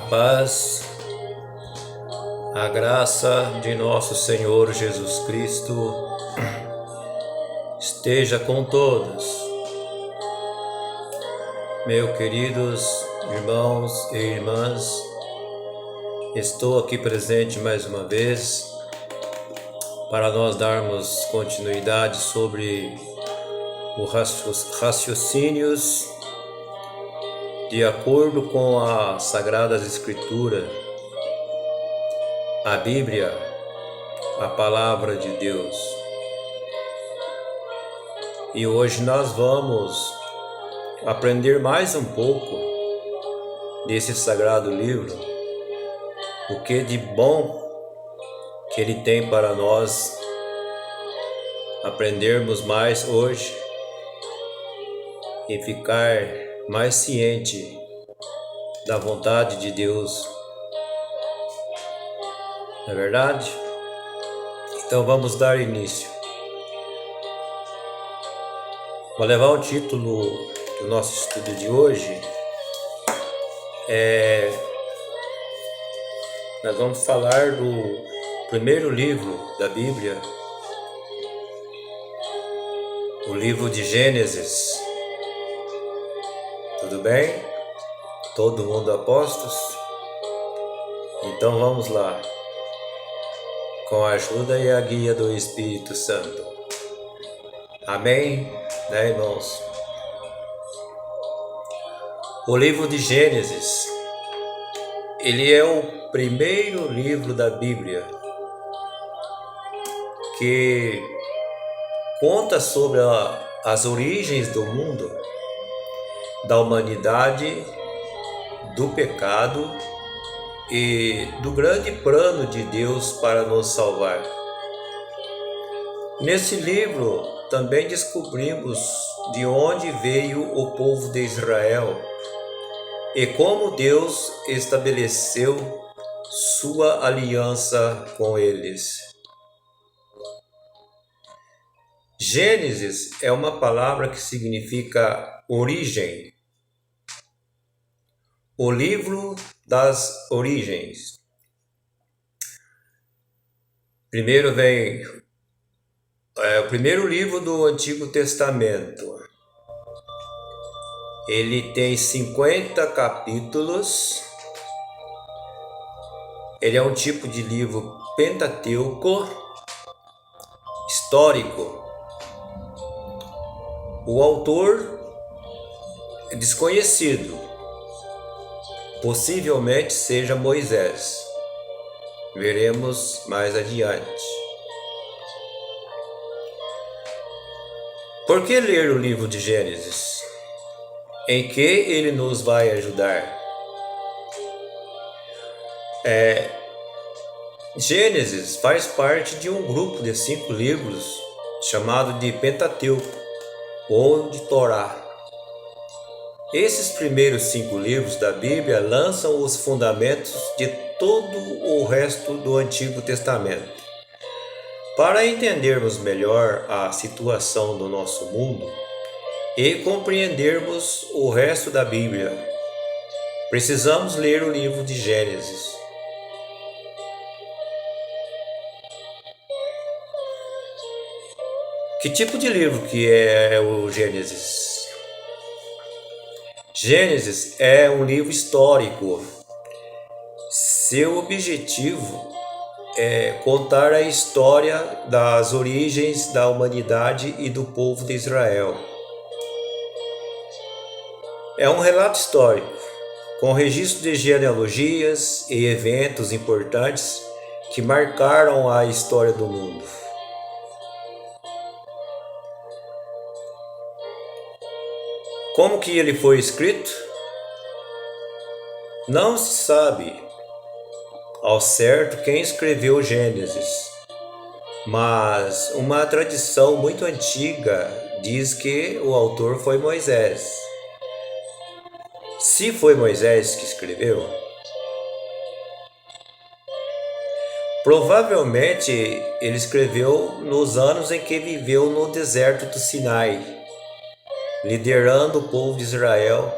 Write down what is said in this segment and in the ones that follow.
paz, a graça de nosso Senhor Jesus Cristo esteja com todos. Meus queridos irmãos e irmãs, estou aqui presente mais uma vez para nós darmos continuidade sobre os raciocínios de acordo com a Sagrada Escritura, a Bíblia, a Palavra de Deus. E hoje nós vamos aprender mais um pouco desse sagrado livro, o que de bom que ele tem para nós aprendermos mais hoje e ficar mais ciente da vontade de Deus. Não é verdade? Então vamos dar início. Vou levar o título do nosso estudo de hoje. Nós vamos falar do primeiro livro da Bíblia, o livro de Gênesis. Tudo bem? Todo mundo a postos? Então vamos lá, com a ajuda e a guia do Espírito Santo. Amém? Né, irmãos? O livro de Gênesis, ele é o primeiro livro da Bíblia que conta sobre as origens do mundo, da humanidade, do pecado e do grande plano de Deus para nos salvar. Nesse livro também descobrimos de onde veio o povo de Israel e como Deus estabeleceu sua aliança com eles. Gênesis é uma palavra que significa origem. O livro das origens. Primeiro vem o primeiro livro do Antigo Testamento. Ele tem 50 capítulos. Ele é um tipo de livro pentateuco histórico. O autor é desconhecido. Possivelmente seja Moisés. Veremos mais adiante. Por que ler o livro de Gênesis? Em que ele nos vai ajudar? Gênesis faz parte de um grupo de 5 livros chamado de Pentateuco ou de Torá. Esses primeiros 5 livros da Bíblia lançam os fundamentos de todo o resto do Antigo Testamento. Para entendermos melhor a situação do nosso mundo e compreendermos o resto da Bíblia, precisamos ler o livro de Gênesis. Que tipo de livro que é o Gênesis? Gênesis é um livro histórico. Seu objetivo é contar a história das origens da humanidade e do povo de Israel. É um relato histórico, com registro de genealogias e eventos importantes que marcaram a história do mundo. Como que ele foi escrito? Não se sabe ao certo quem escreveu Gênesis, mas uma tradição muito antiga diz que o autor foi Moisés. Se foi Moisés que escreveu, provavelmente ele escreveu nos anos em que viveu no deserto do Sinai, liderando o povo de Israel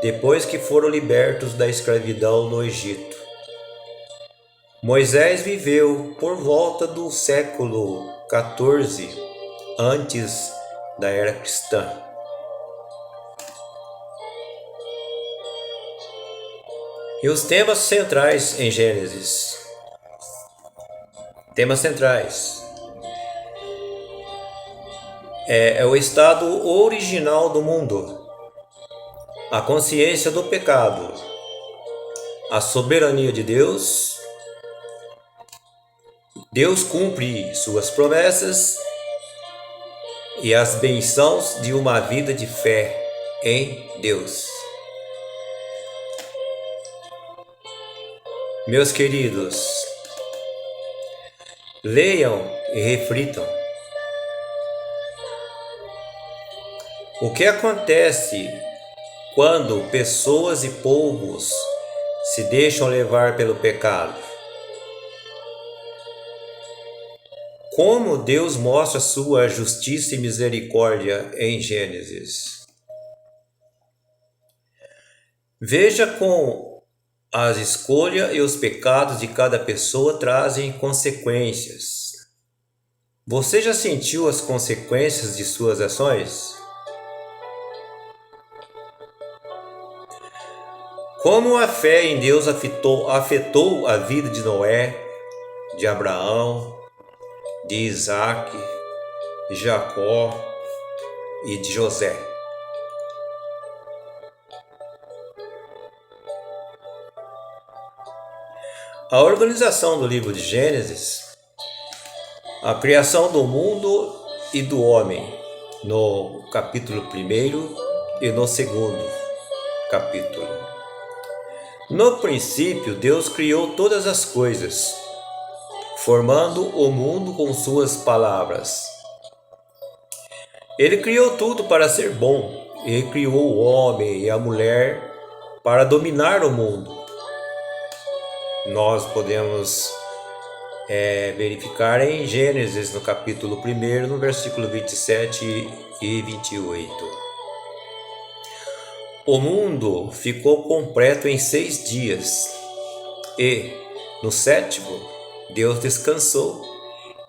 depois que foram libertos da escravidão no Egito. Moisés viveu por volta do século 14 antes da era cristã. E os temas centrais em Gênesis. Temas centrais. É o estado original do mundo, a consciência do pecado, a soberania de Deus. Deus cumpre suas promessas e as bênçãos de uma vida de fé em Deus. Meus queridos, leiam e reflitam. O que acontece quando pessoas e povos se deixam levar pelo pecado? Como Deus mostra sua justiça e misericórdia em Gênesis? Veja como as escolhas e os pecados de cada pessoa trazem consequências. Você já sentiu as consequências de suas ações? Como a fé em Deus afetou a vida de Noé, de Abraão, de Isaac, de Jacó e de José. A organização do livro de Gênesis, a criação do mundo e do homem, no capítulo 1 e no 2º capítulo. No princípio, Deus criou todas as coisas, formando o mundo com suas palavras. Ele criou tudo para ser bom, e criou o homem e a mulher para dominar o mundo. Nós podemos verificar em Gênesis, no capítulo 1, no versículo 27 e 28. O mundo ficou completo em 6 dias, e, no 7º, Deus descansou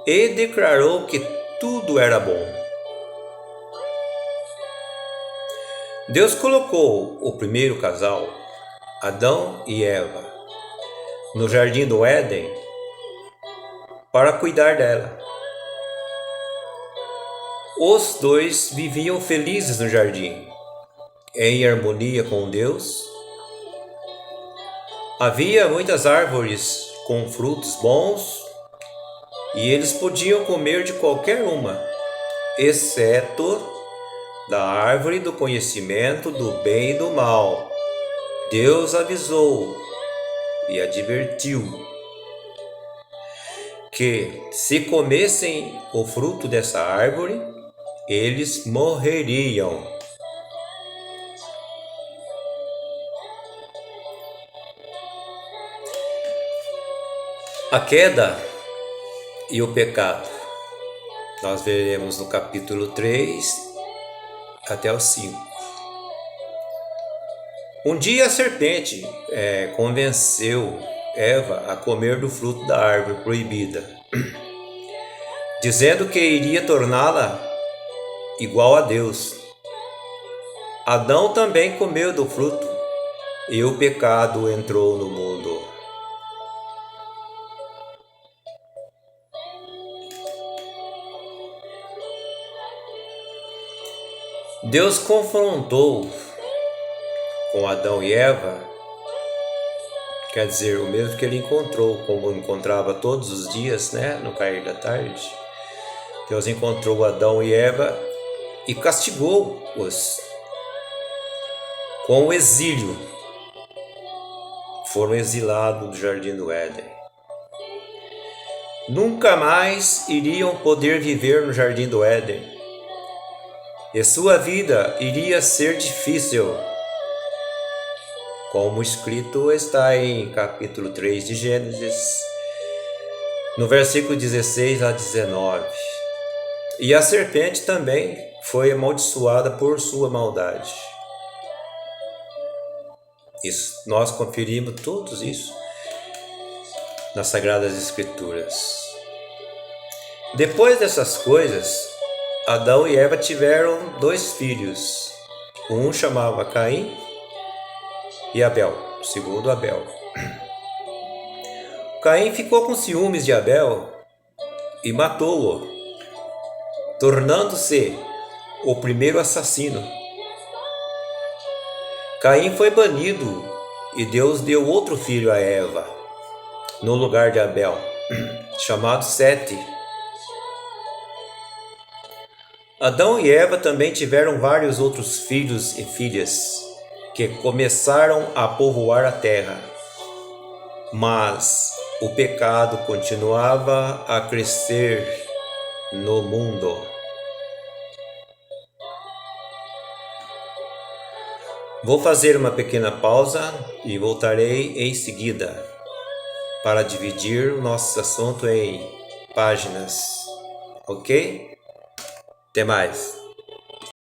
e declarou que tudo era bom. Deus colocou o primeiro casal, Adão e Eva, no jardim do Éden para cuidar dela. Os dois viviam felizes no jardim, em harmonia com Deus. Havia muitas árvores com frutos bons e eles podiam comer de qualquer uma, exceto da árvore do conhecimento do bem e do mal. Deus avisou e advertiu que se comessem o fruto dessa árvore, eles morreriam. A queda e o pecado, nós veremos no capítulo 3 até o 5. Um dia a serpente convenceu Eva a comer do fruto da árvore proibida, dizendo que iria torná-la igual a Deus. Adão também comeu do fruto e o pecado entrou no mundo. Deus confrontou com Adão e Eva, quer dizer, o mesmo que ele encontrou, como encontrava todos os dias, no cair da tarde. Deus encontrou Adão e Eva e castigou-os com o exílio. Foram exilados do jardim do Éden. Nunca mais iriam poder viver no jardim do Éden. E sua vida iria ser difícil, como escrito está em capítulo 3 de Gênesis, no versículo 16 a 19. E a serpente também foi amaldiçoada por sua maldade. Isso, nós conferimos tudo isso nas Sagradas Escrituras. Depois dessas coisas, Adão e Eva tiveram 2 filhos. Um chamava Caim e Abel, segundo Abel. Caim ficou com ciúmes de Abel e matou-o, tornando-se o primeiro assassino. Caim foi banido e Deus deu outro filho a Eva, no lugar de Abel, chamado Sete. Adão e Eva também tiveram vários outros filhos e filhas que começaram a povoar a terra, mas o pecado continuava a crescer no mundo. Vou fazer uma pequena pausa e voltarei em seguida para dividir o nosso assunto em páginas, ok? Até mais!